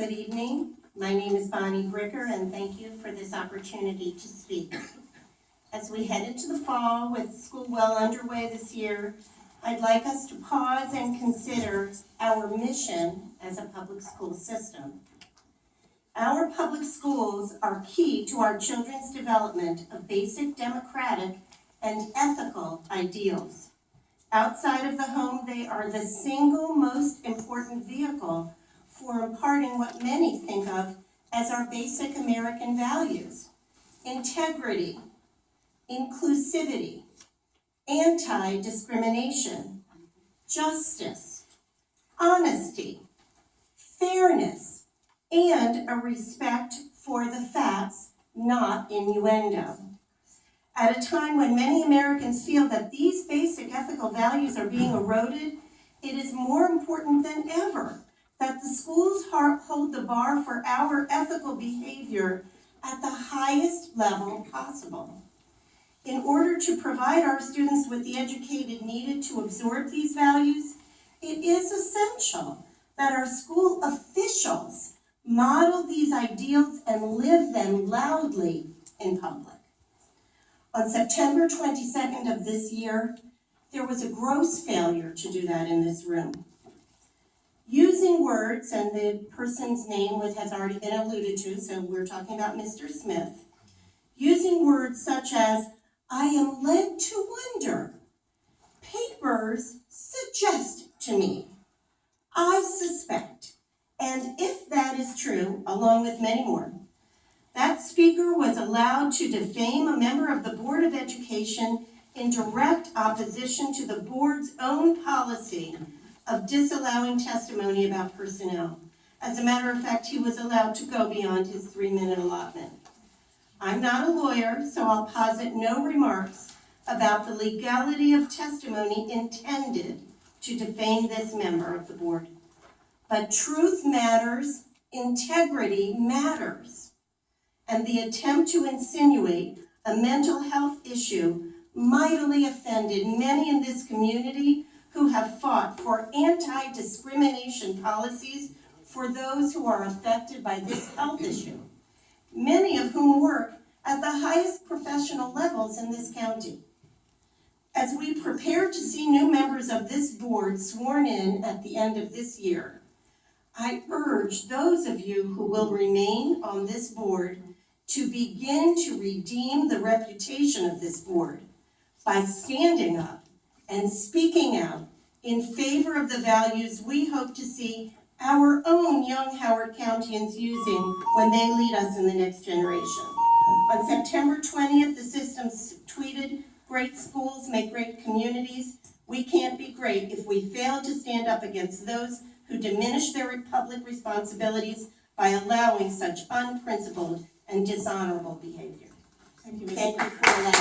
Good evening. My name is Bonnie Bricker, and thank you for this opportunity to speak. As we head into the fall with school well underway this year, I'd like us to pause and consider our mission as a public school system. Our public schools are key to our children's development of basic democratic and ethical ideals. Outside of the home, they are the single most important vehicle for imparting what many think of as our basic American values: integrity, inclusivity, anti-discrimination, justice, honesty, fairness, and a respect for the facts, not innuendo. At a time when many Americans feel that these basic ethical values are being eroded, it is more important than ever that the schools hold the bar for our ethical behavior at the highest level possible. In order to provide our students with the education needed to absorb these values, it is essential that our school officials model these ideals and live them loudly in public. On September 22nd of this year, there was a gross failure to do that in this room. Using words, and the person's name has already been alluded to, so we're talking about Mr. Smith, using words such as, "I am led to wonder," "papers suggest to me," "I suspect," and if that is true, along with many more, that speaker was allowed to defame a member of the Board of Education in direct opposition to the board's own policy of disallowing testimony about personnel. As a matter of fact, he was allowed to go beyond his 3-minute allotment. I'm not a lawyer, so I'll posit no remarks about the legality of testimony intended to defame this member of the board. But truth matters, integrity matters. And the attempt to insinuate a mental health issue mightily offended many in this community who have fought for anti-discrimination policies for those who are affected by this health issue, many of whom work at the highest professional levels in this county. As we prepare to see new members of this board sworn in at the end of this year, I urge those of you who will remain on this board to begin to redeem the reputation of this board by standing up and speaking out in favor of the values we hope to see our own young Howard Countians using when they lead us in the next generation. On September 20th, the system tweeted, "Great schools make great communities. We can't be great if we fail to stand up against those who diminish their public responsibilities by allowing such unprincipled and dishonorable behavior." Thank you for allowing